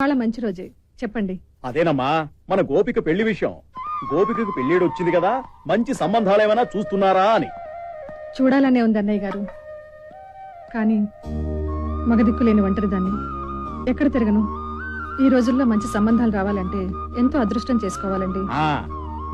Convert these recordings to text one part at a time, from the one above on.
చాలా మంచి రోజే చెప్పండి. అదేనమ్మా మన గోపిక పెళ్లి విషయం. గోపికకు పెళ్లిడు వచ్చింది కదా, మంచి సంబంధాలేమైనా చూస్తున్నారా అని. చూడాలనే ఉంది అన్నయ్య గారు, కానీ మగదిక్కు లేని ఒంటరి దాన్ని ఎక్కడ తిరగను. ఈ రోజుల్లో మంచి సంబంధాలు రావాలంటే ఎంతో అదృష్టం చేసుకోవాలండి.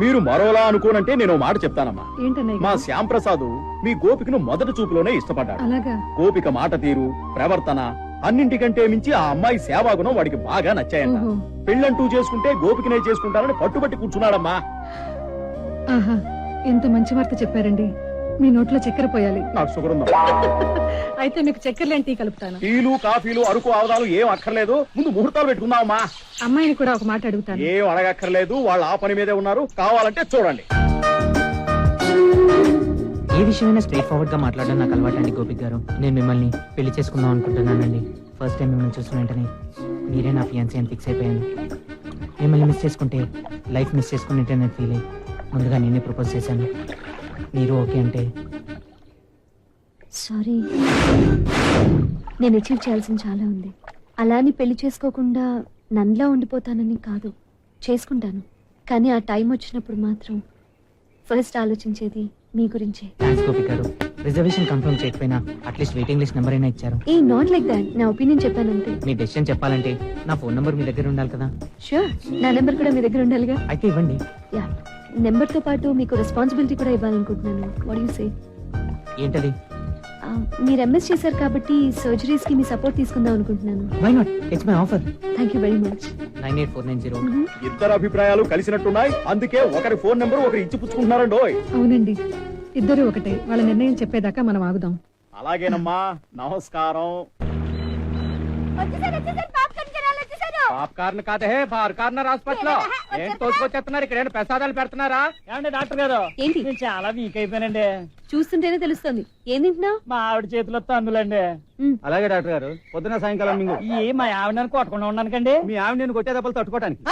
మీరు మరోలా అనుకోనంటే నేను మాట చెప్తానమ్మా. ఏంటన్నయ్య మా గారు? శ్యాంప్రసాద్ మీ గోపికను మొదటి చూపులోనే ఇష్టపడ్డాడు. అలాగా? గోపిక మాట తీరు, ప్రవర్తన అన్నింటికంటే మించి ఆ అమ్మాయి సేవాగుణం వాడికి బాగా నచ్చాయంట. ఓహో. పెళ్ళంటూ చేసుకుంటే గోపికనే చేసుకుంటానని పట్టుబట్టి కూర్చున్నాడమ్మా. ఆహా, ఎంత మంచి వార్త చెప్పారండి. మీ నోట్లో చక్కెర పోయాలి. నాకు షుగర్ ఉందా? అయితే మీకు చక్కెర లేని టీ కలుపుతాను. టీలు కాఫీలు అరుకు ఆవదాలు ఏం అక్కర్లేదు, ముందు ముహూర్తాలు పెట్టుకుందామమ్మా. అమ్మాయిని కూడా ఒక మాట అడుగుతాను. ఏం అడగక్కర్లేదు, వాళ్ళు ఆ పని మీదే ఉన్నారు, కావాలంటే చూడండి. ఏ విషయమైనా స్ట్రైట్ ఫార్వర్డ్ గా మాట్లాడడం నాకు అలవాటండి గోపిక్ గారు. నేను మిమ్మల్ని పెళ్లి చేసుకుందాం అనుకుంటున్నానండి. ఫస్ట్ టైం మిమ్మల్ని చూసిన వెంటనే మీరే నా ఫియాన్సీ అని ఫిక్స్ అయిపోయాను. మిమ్మల్ని మిస్ చేసుకుంటే లైఫ్ మిస్ చేసుకున్నట్టే నేను ఫీల్ అయ్యి ముందుగా నేనే ప్రపోజ్ చేశాను. మీరు ఓకే అంటే? సారీ, నేను అచీవ్ చేయాల్సింది చాలా ఉంది. అలా అని పెళ్లి చేసుకోకుండా నన్నులా ఉండిపోతానని కాదు, చేసుకుంటాను. కానీ ఆ టైం వచ్చినప్పుడు మాత్రం ఫస్ట్ ఆలోచించేది మీ గురించే. థ్యాంక్స్ గోపిక్ గారు. రిజర్వేషన్ కన్ఫర్మ్ చేయకపోయినా అట్లీస్ట్ వెయిటింగ్ లిస్ట్ నెంబర్ అయినా ఇచ్చారు. ఏ నాట్ లైక్ దాట్, నా ఒపీనియన్ చెప్పాను అంతే. మీ డెసిషన్ చెప్పాలంటే నా ఫోన్ నెంబర్ మీ దగ్గర ఉండాలి కదా. షూర్, నా నెంబర్ కూడా మీ దగ్గర ఉండాలిగా. అయితే ఇవ్వండి. యా, నెంబర్ తో పాటు మీకు రెస్పాన్సిబిలిటీ కూడా ఇవ్వాలనుకుంటున్నాను. What you say? ఏంటది? మీరు ఎంఎస్ చేశారు కాబట్టి సర్జరీస్ కి మీ సపోర్ట్ తీసుకుందాం అనుకుంటున్నాను. Why not, it's my offer. Thank you very much. 98490. ఇద్దరు అభిప్రాయాలు కలిసినట్టున్నాయి, అందుకే ఒకరి ఫోన్ నెంబర్ ఒకరు ఇచ్చి పుచ్చుకుంటున్నారండి. అవునండి, ఇద్దరు ఒకటే. వాళ్ళ నిర్ణయం చెప్పేదాకా మనం ఆగుదాం. అలాగేనమ్మా, నమస్కారం. పాప్కార్న్ కాదే కార్నర్ హాస్పిటల్ లో ఏంటి తోసుకొచ్చేస్తున్నారు? ఇక్కడ ప్రసాదాలు పెడుతున్నారా? ఏమండి డాక్టర్ గారు, ఏంటి? నేను చాలా వీక్ అయిపోయానండి. చూస్తుంటేనే తెలుస్తుంది. ఏం తింటున్నావు? మా ఆవిడ చేతిలో తన్నులండి. అలాగే డాక్టర్ గారు, పొద్దున సాయంకాలం మింగు. ఈ మా ఆవిడ కొట్టకుండా ఉన్నానుకండి. మీ ఆవిడ నేను కొట్టే దెబ్బలు తట్టుకోవటానికి.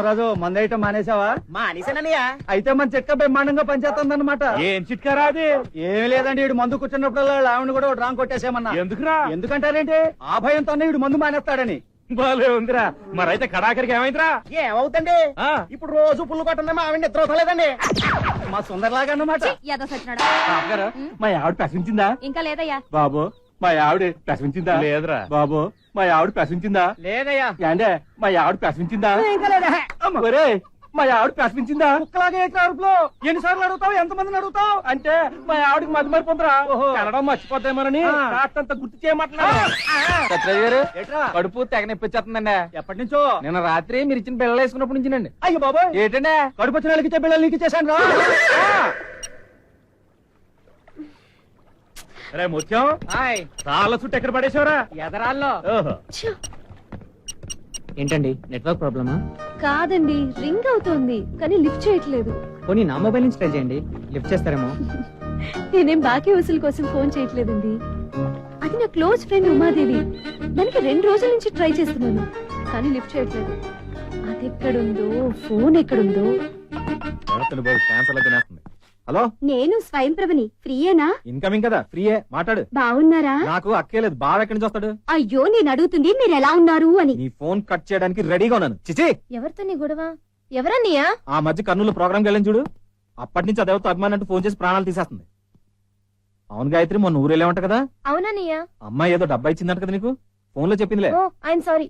రాజు మందైటం మానేసావా? మానేసానయ్యా. అయితే మన చిట్కా బ్రహ్మాండంగా పనిచేస్తుంది అనమాట. ఏం చిట్కారా అది? ఏమి లేదండి, వీడు మందు కూర్చున్నప్పుడు ఆవిడ కూడా రాంగ్ కొట్టేసామన్నా. ఎందుకురా? ఎందుకంటారేంటి? ఆ భయంతోనే వీడు మందు మానేస్తాడని. బాలే ఉందిరా. మరైతే కడాకరికి ఏమైందిరా? ఏమవుతండి, ఇప్పుడు రోజు పుల్లు కొట్టండి మా ఆవిడ నిద్ర అవుతలేదండి. మా సుందరలాగా అన్నమాట. మా ఆవిడ ప్రశ్నించిందా? ఇంకా లేదయ్యా. బాబు, మా ఆవిడ ప్రశ్నించిందా? లేదురా. బాబు, మా ఆవిడ ప్రశ్నించిందా? లేదయ్యా. అంటే మా ఆవిడ ప్రశ్నించిందా? ఒరే, మా ఆవిడ ప్రశ్నించిందా? కుక్కలాగే అరుపులో ఎన్నిసార్లు అడుగుతావు, ఎంతమందిని అడుగుతావు? అంటే మా ఆవిడకి మధ్య మరి పొందరా, కనడం మర్చిపోతామని కాస్తంత గుర్తు చేయమంటున్నాడు. కడుపు తెగ నొప్పిచ్చేస్తుందండి. ఎప్పటి నుంచో? నిన్న రాత్రి మీరు ఇచ్చిన బిళ్ళలు వేసుకున్నప్పటి నుంచినండి. అయ్యో బాబు, ఏంటండి కడుపు వచ్చిన వాళ్ళకి ఇచ్చే బిళ్ళలు నీకు ఇచ్చేసాను రా. రే ముత్యం, రాళ్ళ చుట్టూ ఎక్కడ పడేసావరా? ఎదరాల్లో. ఏంటండి, నెట్వర్క్ ప్రాబ్లమా? కాదండి, రింగ్ అవుతోంది కానీ లిఫ్ట్ చేయట్లేదు. పోనీ నా మొబైల్ నుంచి ట్రై చేయండి, లిఫ్ట్ చేస్తారేమో. నేనేం బాకీ వసూలు కోసం ఫోన్ చేయట్లేదండి. అది నా క్లోజ్ ఫ్రెండ్ ఉమాదేవి. దానికి 2 రోజుల నుంచి ట్రై చేస్తున్నాను కానీ లిఫ్ట్ చేయట్లేదు. అది ఎక్కడుందో, ఫోన్ ఎక్కడుందో. హలో, నేను స్వయం ప్రభని. ఫ్రీయేనా? ఇన్కమింగ్ కదా, ఫ్రీయే, మాట్లాడు. బాగున్నారా? నాకు అక్కేలేదు, బావ ఎక్కడి నుంచి వస్తాడు? అయ్యో, నేను అడుగుతుంది మీరు ఎలా ఉన్నారు అని. నీ ఫోన్ కట్ చేయడానికి రెడీగా ఉన్నాను. చిచి, ఎవరితో నీ గొడవ? ఎవరన్నయ్యా? ఆ మధ్య కర్నూలు ప్రోగ్రామ్కి వెళ్ళని చూడు, అప్పటి నుంచి అదేవతో అభిమానం అంటూ ఫోన్ చేసి ప్రాణాలు తీసేస్తుంది. అవును గాయత్రి, మొన్న ఊరు వెళ్ళామంట కదా? అవునన్నయ్యా. అమ్మాయి ఏదో డబ్బా ఇచ్చిందంట కదా నీకు, ఫోన్ లో చెప్పిందిలే. I'm sorry.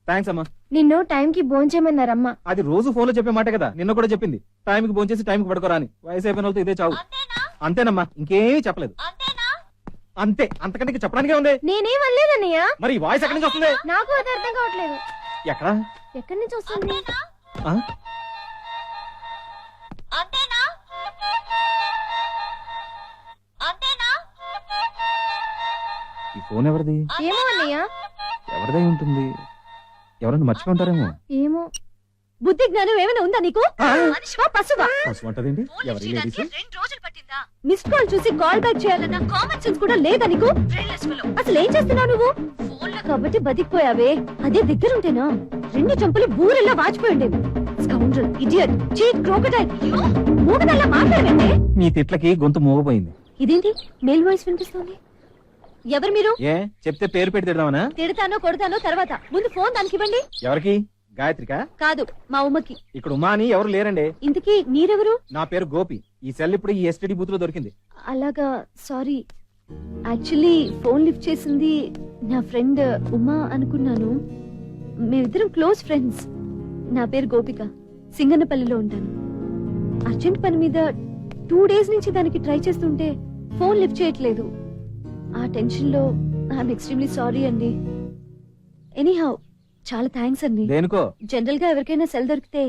థ్యాంక్స్ అమ్మా. నిన్ను టైంకి భోంచేయమన్నారమ్మా. అది రోజు ఫోన్ లో చెప్పే మాట కదా, నిన్న కూడా చెప్పింది. టైంకి ఫోన్ చేసి టైంకి పడుకోరా అని. వయసు అయిపోయిన వాళ్ళతో ఇదే చావు. అంతేనమ్మా, ఇంకేమీ చెప్పలేదు. అంతే, అంతకంటే ఇంక చెప్పడానికే ఉంది. నేనేం అనలేదన్నయ్యా. మరి ఈ వాయిస్ ఎక్కడి నుంచి వస్తుంది? నాకు అది అర్థం కావట్లేదు. ఎక్కడ ఎక్కడి నుంచి వస్తుంది? ఆ? ఈ ఫోన్ ఎవరిది? ఏమో అన్నయ్యా. ఎవరిదై ఉంటుంది? ఎవరన్నా మర్చిపోయి ఉంటారేమో. ఏమో. బుద్ధి జ్ఞానం ఏమైనా ఉందా నీకు? మనిషివా పశువా? పశువు అంటదేంటి? ఎవరి లేడీస్? మిస్ కాల్ చూసి కాల్ బ్యాక్ చేయాలన్న కామన్ సెన్స్ కూడా లేదా నీకు? అసలు ఏం చేస్తున్నావు నువ్వు? ఫోన్ లో కాబట్టి బతికిపోయావే, అదే దగ్గర ఉంటేనా 2 చంపలు బూరెల్లా వాచిపోయి ఉండేవి. Scoundrel, idiot, cheat, crocodile. మూగదల్లా మాట్లాడవేంటే? నీ తిట్లకి గొంతు మోగపోయింది. ఇదేంటి మేల్ వాయిస్ వినిపిస్తుంది? ఎవరు మీరు? ఏ చెప్తే పేరు పెట్టి తిడదామనా? తిడతానో కొడతానో తర్వాత, ముందు ఫోన్ దానికి ఇవ్వండి. ఎవరికి? గాయత్రికా? కాదు, మా ఉమ్మకి. ఇక్కడ ఉమా అని ఎవరు లేరండి. ఇంతకీ మీరెవరు? నా పేరు గోపి. ఈ సెల్ ఇప్పుడు ఈ ఎస్టీడీ బూత్ లో దొరికింది. అలాగా, సారీ. యాక్చువల్లీ ఫోన్ లిఫ్ట్ చేసింది నా ఫ్రెండ్ ఉమా అనుకున్నాను. మేమిద్దరం క్లోజ్ ఫ్రెండ్స్. నా పేరు గోపిక, సింగన్నపల్లిలో ఉంటాను. అర్జెంట్ పని మీద 2 days నుంచి దానికి ట్రై చేస్తుంటే ఫోన్ లిఫ్ట్ చేయట్లేదు. ఆ టెన్షన్ లో ఐఎమ్ ఎక్స్ట్రీమ్లీ సారీ అండి. ఎనీహౌ, చాలా థ్యాంక్స్ అండి. దేనికో? జనరల్ గా ఎవరికైనా సెల్ దొరికితే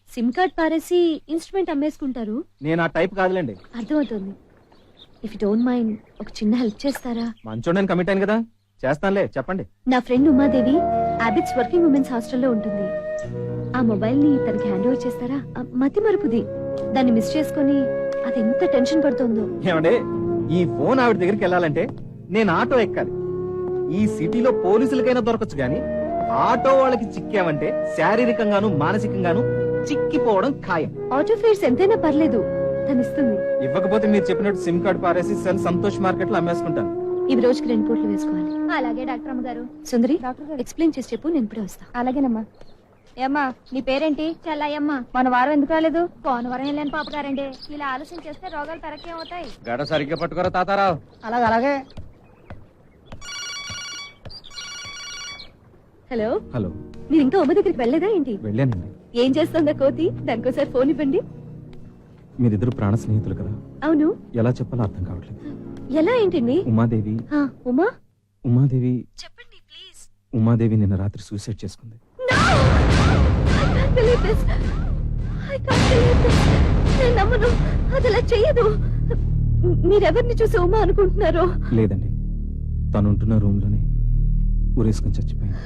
సిమ్ కార్డ్ పారేసి ఇన్స్ట్రుమెంట్ అమ్మేసుకుంటారు. నేను ఆ టైప్ కాదులేండి. అర్థమవుతుంది. ఇఫ్ యు డోంట్ మైండ్, ఒక చిన్న హెల్ప్ చేస్తారా? మంచోడని కమిట్ అయ్యాను కదా, చేస్తానులే, చెప్పండి. నా friend Umadevi Abids working women's హాస్టల్లో ఉంటుంది. ఆ మొబైల్ ని తనకి హ్యాండ్ ఓవర్ చేస్తారా? మతి మరుపుది, దాన్ని మిస్ చేసుకుని అది ఎంత టెన్షన్ పడుతుందో. ఏమండి, ఈ ఫోన్ ఆవిడ దగ్గరికి వెళ్ళాలంటే నేను ఆటో ఎక్కాలి. ఈ సిటీలో పోలీసులకైనా దొరకచ్చు గాని ఆటో వాళ్ళకి చిక్కామంటే శారీరకంగాను మానసికంగాను చిక్కిపోవడం ఖాయం. ఆటో ఫేర్స్ ఎంతైనా పర్లేదు, తను ఇస్తుంది. ఇవ్వకపోతే మీరు చెప్పినట్టు సిమ్ కార్డ్ పారేసి సెల్ సంతోష్ మార్కెట్ లో అమ్మేసుకుంటాను. ఇవి రోజుకి 2 పూట్లు వేసుకోవాలి. అలాగే డాక్టర్ అమ్మగారు. సుందరి, డాక్టర్ గారు. ఎక్స్ప్లెయిన్ చేసి చెప్పు, నేను ఇప్పుడే వస్తా. అలాగేనమ్మా. ఏమ్మా, నీ పేరేంటి? చెల్లయ్యమ్మ. మన వారం ఎందుకు రాలేదు? పోనవరం వెళ్ళాను పాపగారండి. ఇలా ఆలస్యం చేస్తే రోగాలు తరకే అవుతాయి. గడ సరిగ్గా పట్టుకోరా తాతారావు. అలాగే. Hello, hello. మీరు ఇంకా ఉమ్మ దగ్గరికి వెళ్ళలేదా ఏంటి? వెళ్ళానండి. ఏం చేస్తుందా కోతి? దానికోసారి ఫోన్ ఇవ్వండి. మీరిద్దరు ప్రాణ స్నేహితులు కదా, అవును. ఎలా చెప్పాలో అర్థం కావట్లేదు. ఎలా ఏంటండి? ఉమాదేవి ఉమా, ఉమాదేవి చెప్పండి ప్లీజ్. ఉమాదేవి నిన్న రాత్రి సూసైడ్ చేసుకుంది. నేను నమ్మను, అది అలా చెయ్యదు. మీరెవరిని చూసి ఉమా అనుకుంటున్నారో? లేదండి, తనుంటున్న రూమ్ లోనే ఊరేసుకుని చచ్చిపోయింది.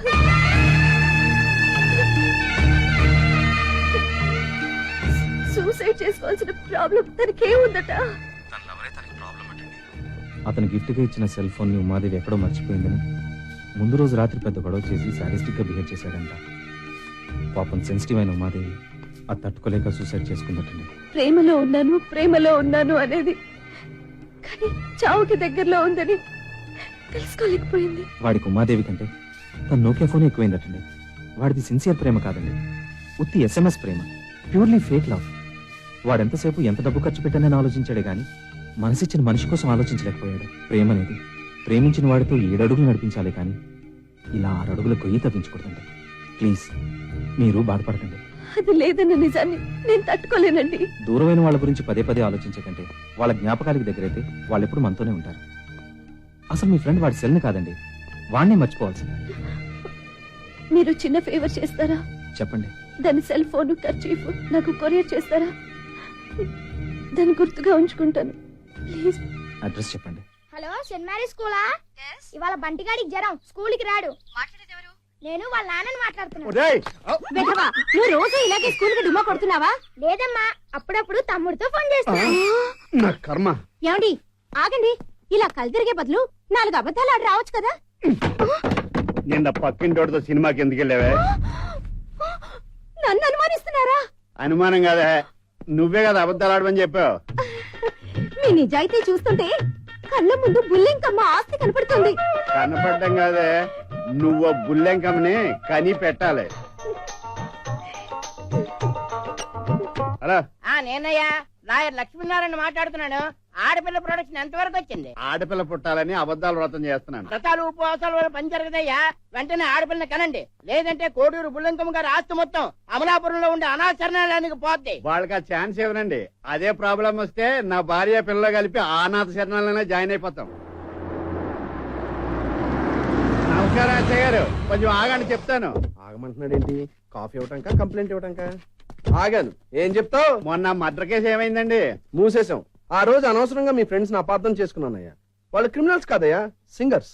సూసైడ్ చేసుకోవాల్సిన ప్రాబ్లం తనకేముందట? అతను గిఫ్ట్ గా ఇచ్చిన సెల్ ఫోన్ ని ఉమాదేవి ఎక్కడో మర్చిపోయిందని ముందు రోజు రాత్రి పెద్ద గొడవ చేసి సాడిస్టిక్ గా బిహేవ్ చేశాడంట. పాపం సెన్సిటివ్ అయిన ఉమాదేవి అది తట్టుకోలేక సూసైడ్ చేసుకుందటండి. ప్రేమలో ఉన్నాను అనేది, కానీ చావుకి దగ్గరలో ఉందని తెలుసుకోలేకపోయింది. వాడికి ఉమాదేవి కంటే తన నోకియా ఫోన్ ఎక్కువైందటండి. వాడిది సిన్సియర్ ప్రేమ కాదండి, ఉత్తి SMS ప్రేమ, ప్యూర్లీ ఫేక్ లవ్. వాడెంతసేపు ఎంత డబ్బు ఖర్చు పెట్టానని ఆలోచించాడే గాని మనసిచ్చిన మనిషి కోసం ఆలోచించలేకపోయాడు. ప్రేమ అనేది ప్రేమించిన వాడితో 7 అడుగులు నడిపించాలి కానీ ఇలా 6 అడుగుల గొయ్యి తప్పించకూడదండి. ప్లీజ్, మీరు బాధపడకండి. అది లేదన్న నిజాన్ని నేను తట్టుకోలేనండి. దూరమైన వాళ్ళ గురించి పదే పదే ఆలోచించకంటే వాళ్ళ జ్ఞాపకాలకి దగ్గరైతే వాళ్ళు ఎప్పుడు మనతోనే ఉంటారు. అసలు మీ ఫ్రెండ్ వాడి సెల్ని కాదండి, వాడిని మర్చిపోవాల్సింది. మీరు చిన్న ఫేవర్ చేస్తారా? చెప్పండి. దాని సెల్ ఫోన్ ఖర్చీఫ్ నాకు కొరియర్ చేస్తారా? దాన్ని గుర్తుగా ఉంచుకుంటాను, ప్లీజ్. అడ్రస్ చెప్పండి. హలో, సెయింట్ మేరీ స్కూలా? ఇవాళ బంటిగాడికి జ్వరం, స్కూల్కి రాడు. నేను వాళ్ళ నాన్నని మాట్లాడుతున్నాను. వెధవా, నువ్వు రోజు ఇలాగే స్కూల్ కి డుమ్మా కొడుతున్నావా? లేదమ్మా, అప్పుడప్పుడు తమ్ముడితో ఫోన్ చేస్తున్నా. నా కర్మ. ఏమండి, ఆగండి. ఇలా కలు తిరిగే బదులు 4 అబద్ధాలు ఆడి రావచ్చు కదా. నిన్న పక్కింటోడితో సినిమాకి ఎందుకు వెళ్ళావే? నన్ను అనుమానిస్తున్నారా? అనుమానం కాదా, నువ్వే కదా అబద్ధాలు ఆడమని చెప్పావు. మీ నిజాయితీ చూస్తుంటే కళ్ళ ముందు బుల్లెంకమ్మ ఆస్తి కనపడుతుంది. కనపడ్డం కాదే, నువ్వు బుల్లెంకమ్మని కని పెట్టాలి. హలో, నేనయ్యా లాయర్ లక్ష్మీనారాయణ మాట్లాడుతున్నాను. ఆడపిల్ల ప్రొడక్షన్ ఎంతవరకు వచ్చింది? ఆడపిల్ల పుట్టాలని అబద్ధాలు వ్రతం చేస్తున్నాను. వ్రతాలు ఉపవాసాల వల్ల పని జరగదయ్యా. వెంటనే ఆడపిల్లని కనండి, లేదంటే కోడూరు బుల్లంకమ్మ గారి ఆస్తి మొత్తం అమలాపురంలో ఉండే అనాథరణాలయానికి పోద్ది. వాళ్ళకి ఆ ఛాన్స్ ఇవ్వనండి. అదే ప్రాబ్లం వస్తే నా భార్య పిల్లలు కలిపి అనాథ శరణాలనే జాయిన్ అయిపోతాం. నమస్కారం అచ్చయ్య గారు, కొంచెం ఆగండి చెప్తాను. ఆగమంటున్నాడు ఏంటి? కాఫీ ఇవ్వటాక కంప్లైంట్ ఇవ్వటాక? ఆగాను. ఏం చెప్తావు? మొన్న మర్డర్ కేసు ఏమైందండి? మూసేశాం. ఆ రోజు అనవసరంగా మీ ఫ్రెండ్స్ ని అపార్థం చేసుకున్నానయ్యా. వాళ్ళు క్రిమినల్స్ కాదయ్యా, సింగర్స్.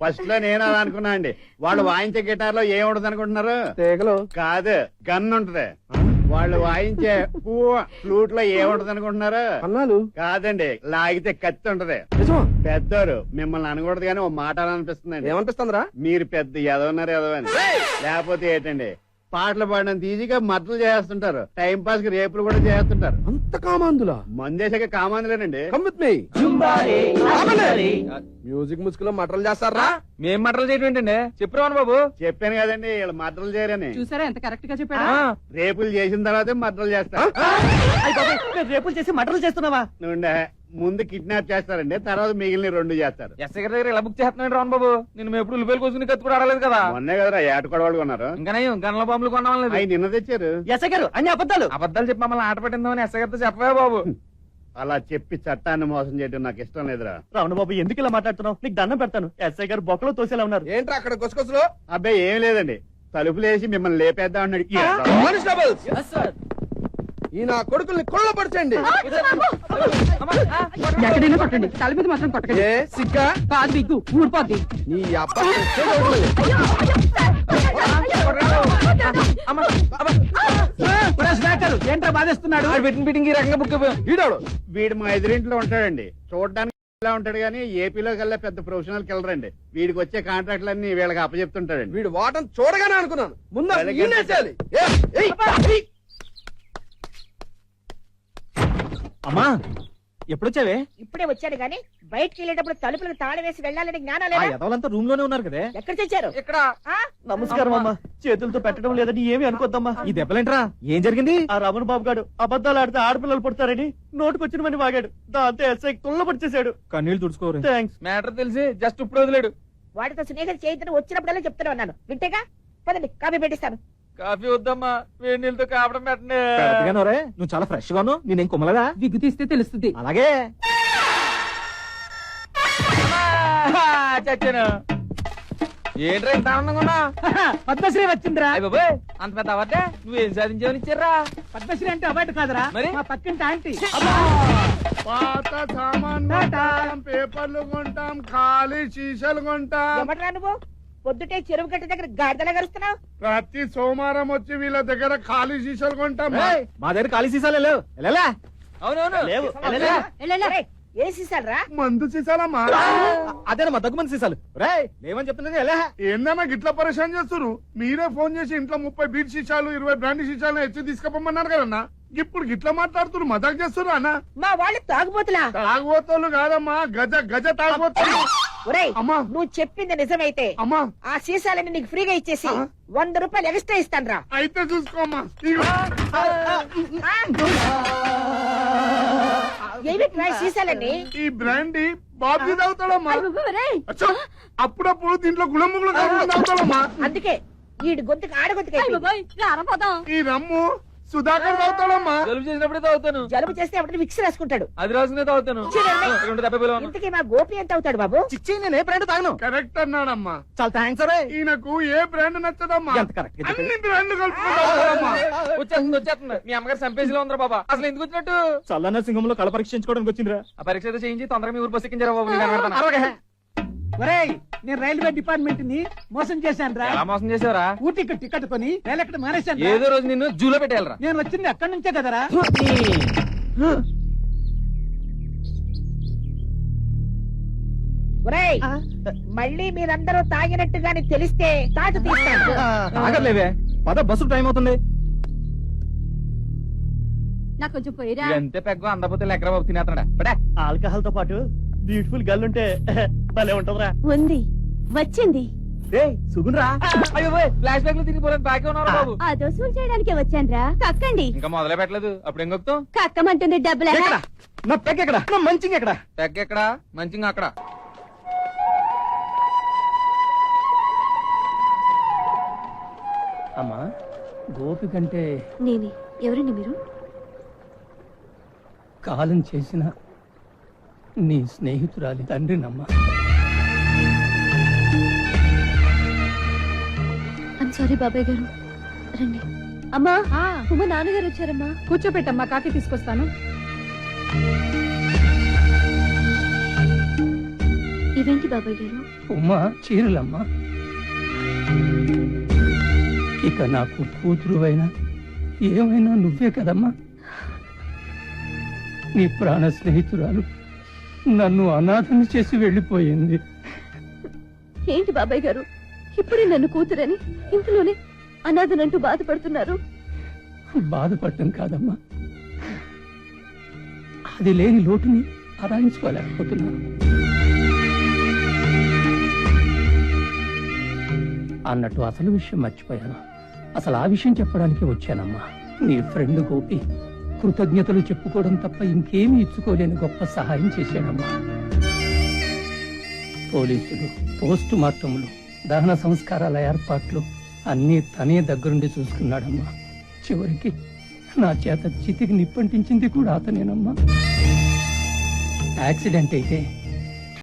ఫస్ట్ లో నేను అలా అనుకున్నా అండి. వాళ్ళు వాయించే గిటార్ లో ఏం ఉండదు అనుకుంటున్నారు? తీగలు కాదు, గన్ ఉంటది. వాళ్ళు వాయించే ఫ్లూట్ లో ఏముంటది అనుకుంటున్నారు? అన్నాలు కాదండి, లాగితే కత్తి ఉంటది. నిజమా? పెద్దోరు మిమ్మల్ని అనకూడదు కానీ ఓ మాట అనిపిస్తుందండి. ఏమనిపిస్తుందిరా? మీరు పెద్ద ఎదవన్నారు ఎదవని. లేకపోతే ఏంటండి, పాటలు పాడినంత ఈజీగా మద్దలు చేస్తుంటారు, టైం పాస్ కి రేపులు కూడా చేస్తుంటారు. అంత కామాందులా? మందేశాక కామాందులేనండి. Come with me. మ్యూజిక్ ముసుగులో మటలు చేస్తారా? మేం మటలు చేయడం ఏంటండి? చెప్పురాను బాబు. చెప్పాను కదండి వీళ్ళు మద్దలు చేయరని. చూసారా ఎంత కరెక్ట్ గా చెప్పాడా? రేపులు చేసిన తర్వాతే మద్దలు చేస్తారు. రేపులు చేసి మటలు చేస్తున్నావా? నుండే ముందు కిడ్నాప్ చేస్తారండి, తర్వాత మిగిలిన 2 చేస్తారు. ఎస్ఐ గారి దగ్గర ఇలా బుక్ చేస్తున్నాడు రాను బాబు. నేను ఎప్పుడు ఉల్లిపాయలు కోసుకుని కత్తి కూడా ఆడలేదు కదా. మొన్నే కదరా ఏటకొడవాళ్ళు కొన్నారు. ఇంకా నయం గన్ల బాంబులు కొన్నాం. అవి నిన్న తెచ్చారు. ఎస్ఐ గారు అన్ని అబద్ధాలు. అబద్ధాలు చెప్పి మమ్మల్ని ఆట పట్టిందామని ఎస్ఐ గారితో చెప్పవే బాబు. అలా చెప్పి చట్టాన్ని మోసం చేయడం నాకు ఇష్టం లేదురా. రావణ బాబు ఎందుకు ఇలా మాట్లాడుతున్నావు? నీకు దండం పెడతాను. ఎస్ఐ గారు బొక్కలో తోసేలా ఉన్నారు. ఏంట్రా అక్కడ గుసగుసలు? అబ్బాయి ఏం లేదండి, తలుపులేసి మిమ్మల్ని లేపేద్దాం అన్నాడు. కానిస్టేబుల్స్, ఈ నా కొడుకుల్ని కొల్లపరచండి. ఎక్కడైనా కొట్టండి, తల మీద మాత్రం కొట్టకండి. ఏ సిగ్గా? కాదు బిగ్గు ఊడిపోద్ది. నీ అబ్బాయి ఏంట్రా బాధేస్తున్నాడు? పెట్టిన మీటింగ్ ఈ రకంగా బుక్ అయిపోయాం. వీడాడు. వీడు మా ఎదురింట్లో ఉంటాడండి, చూడడానికి ఇలా ఉంటాడు కానీ ఏపీలో కల్లా పెద్ద ప్రొఫెషనల్ కిల్లర్ అండి. వీడికి వచ్చే కాంట్రాక్ట్లన్నీ వీళ్ళకి అప్పచెప్తుంటాడండి. వీడు వాటం చూడగానే అనుకున్నాను ముందు ఈయనేసేయాలి. అమ్మా ఎప్పుడొచ్చావే? ఇప్పుడే వచ్చాడు గాని బయటికి వెళ్ళేటప్పుడు తలుపులకు తాళం వేసి వెళ్ళాలని జ్ఞానం ఆ లేదా? ఎదవలంతా రూమ్ లోనే ఉన్నారు కదే. ఎక్కడ తెచ్చారు? ఇక్కడ ఆ? నమస్కారం అమ్మా. చేతులతో పెట్టడం లేదని ఏమి అనుకోద్దమ్మా. ఈ దెబ్బలేంట్రా? ఏం జరిగింది? ఆ రమణ బాబు గారు అబద్ధాలు ఆడితే ఆడపిల్లలు పుడతారని నోటుకొచ్చినవని వాగాడు. దాంతో ఎస్ఐ తుల్లపడిచేశాడు. కన్నీళ్ళు తుడుచుకోరు. థ్యాంక్స్. మ్యాటర్ తెలిసి జస్ట్ ఇప్పుడు వదిలేడు. వాడితో స్నేహం చేయొద్దని వచ్చినప్పుడల్లా చెప్తాను అన్నాను, వింటేగా? పదండి కాఫీ పెట్టిస్తాను. కాఫీ వద్దమ్మా, వేడి నీళ్ళతో కాపడం పెట్టండి. పెద్దగానోరే, నువ్వు చాలా ఫ్రెష్ గాను. నేనేం కుమ్మలదా? విగ్గు తీస్తే తెలుస్తుంది. అలాగే చచ్చాను. ఏంట్రా ఇంత ఆనందంగా ఉన్నా? పద్మశ్రీ వచ్చిందిరా. అయ్య బాబోయ్, అంత పెద్ద అవార్డే నువ్వేం సాధించావని ఇచ్చారా? పద్మశ్రీ అంటే అవార్డు కాదురా, మరి? మా పక్కింటి ఆంటీ. పాత సామాన్ కొంటాం, పేపర్లు కొంటాం, ఖాళీ సీసాలు కొంటాం. ఏమంటారా నువ్వు? పొద్దుటే చెరువు గట్ట దగ్గర గాడిదలా గరుస్తున్నావు. ప్రతి సోమవారం వచ్చి వీళ్ళ దగ్గర ఖాళీ సీసాలు కొంటాం. ఏయ్, మా దగ్గర ఖాళీ సీసాలే లేవు. వెళ్ళలే. అవునవును లేవు. ఒరేయ్, ఏ సీసాలు రా? మందు సీసాలమ్మా. అదేనా మా దగ్గుమంది సీసాలు. రేయ్ లేవని చెప్తున్నది. ఎలా ఏందన్నా గిట్లా పరేషాన్ చేస్తున్నారు? మీరే ఫోన్ చేసి ఇంట్లో 30 బీట్ సీసాలు 20 బ్రాండ్ సీసాలు ఎచ్చి తీసుకుపోమన్నారు కదన్నా. ఇప్పుడు గిట్లా మాట్లాడుతున్నారు, మజాక్ చేస్తున్నారు అన్న. మా వాళ్ళు తాగుబోతులా? తాగుబోతోళ్ళు కాదమ్మా, గజ గజ తాగుబోతులు. ఒరేయ్, అమ్మా. నువ్వు చెప్పింది నిజమైతే అమ్మా ఆ సీసాలని నీకు ఫ్రీగా ఇచ్చేసి 100 రూపాయలు ఎక్స్ట్రా ఇస్తాను రా. అయితే చూసుకోమ్మా. ఇగో. ఏమి ట్రై సీసాలండి? ఈ బ్రాండీ బాబీ తాగుతాడమ్మా. అచ్చా, అప్పుడప్పుడు దీంట్లో గుళముగులు తాగుతాడమ్మా. అందుకే ఈడు గొంతుకు ఆడ గొంతుకు. ఈ రమ్ము సుధాకర్ తాగుతాడమ్మా. జలుబు చేసినప్పుడే తాగుతాను. జలుబు చేస్తే అప్పుడు విక్స్ రాసుకుంటాడు. అది రాసుకునే తాగుతాను. ఇంతకీ మా గోపి ఎంత అవుతాడు బాబు? చిచ్చి నేను ఏ బ్రాండ్ తాగను. కరెక్ట్ అన్నాడమ్మా. చాలా థ్యాంక్స్ అరే. ఈయనకు ఏ బ్రాండ్ నచ్చదమ్మా, ఎంత కరెక్ట్ గా చెప్పావు. అన్ని బ్రాండ్లు కలుపుకుంటాడమ్మా. వచ్చేస్తుంది. మీ అమ్మగారు చంపేసిలో ఉందరా బాబా. అసలు ఎందుకు వచ్చినట్టు? చల్లన్న సింహంలో కళ పరీక్షించుకోవడానికి వచ్చిందిరా. ఆ పరీక్ష ఏదో చేయించి తొందరగా మీ ఊరు బస్ ఎక్కించారా బాబు. నేను కనబడతాను. ఒరేయ్, నేను రైల్వే డిపార్ట్మెంట్ ని మోసం చేశాను రా. ఎలా మోసం చేసావురా? ఊటీకి టికెట్ కొని రైలు ఎక్కడ మానేశాను. ఏదో రోజు నిన్ను జూలో పెట్టాలరా. నేను వచ్చింది అక్కడి నుంచే కదరా. ఒరేయ్, మళ్ళీ మీరందరూ తాగినట్టుగాని తెలిస్తే తాటు తీస్తాను. ఆగలేవే, పద బస్సు టైం అవుతుంది. నాకు కొంచెం పోయిరా. ఎంత పెగ్గ అందపోతే లెక్కర బాబు తినేస్తాడా. ఆల్కహాల్ తో పాటు బ్యూటిఫుల్ గర్ల్ ఉంటే భలే ఉంటదిరా. ఉంది, వచ్చింది. సుగుణరా. అయ్యో ఫ్లాష్ బ్యాక్ లో తిరిగిపోలేదు. బాగా ఉన్నారు బాబు. ఆ దోసులు చేయడానికి వచ్చాన్రా. కక్కండి. ఇంకా మొదలే పెట్టలేదు. అప్పుడు ఏం కొక్కుతాం? కక్కమంటుంది డబ్బులు. నా పెగ్ ఎక్కడ? నా మంచింగ్ ఎక్కడ? పెగ్ ఎక్కడ, మంచింగ్ అక్కడ. అమ్మా, గోపి కంటే నేనే. ఎవరండి మీరు? కాలం చేసిన నీ స్నేహితురాలి తండ్రినమ్మా. ఐమ్ సారీ బాబాయ్ గారు. రండి. అమ్మా, ఉమ్మ నాన్నగారు వచ్చారమ్మా. కూర్చోపెట్టమ్మా, కాఫీ తీసుకొస్తాను. ఇవేంటి బాబాయ్ గారు? ఉమ్మా చీరలమ్మా. ఇక నాకు కూతురువైనా ఏమైనా నువ్వే కదమ్మా. నీ ప్రాణ స్నేహితురాలు నన్ను అనాథని చేసి వెళ్ళిపోయింది. ఏంటి బాబాయ్ గారు, ఇప్పుడే నన్ను కూతురని ఇంట్లోనే అనాథనంటూ బాధపడుతున్నారు? బాధపడటం కాదమ్మా, అది లేని లోటుని అరాయించుకోలేకపోతున్నాను. అన్నట్టు అసలు విషయం మర్చిపోయాను. అసలు ఆ విషయం చెప్పడానికి వచ్చానమ్మా. నీ ఫ్రెండ్ గోపి కృతజ్ఞతలు చెప్పుకోవడం తప్ప ఇంకేమీ ఇచ్చుకోలేని గొప్ప సహాయం చేశాడమ్మా. పోలీసులు, పోస్టు మార్టములు, దహన సంస్కారాల ఏర్పాట్లు అన్నీ తనే దగ్గరుండి చూసుకున్నాడమ్మా. చివరికి నా చేత చితికి నిప్పంటించింది కూడా అతనేనమ్మా. యాక్సిడెంట్ అయితే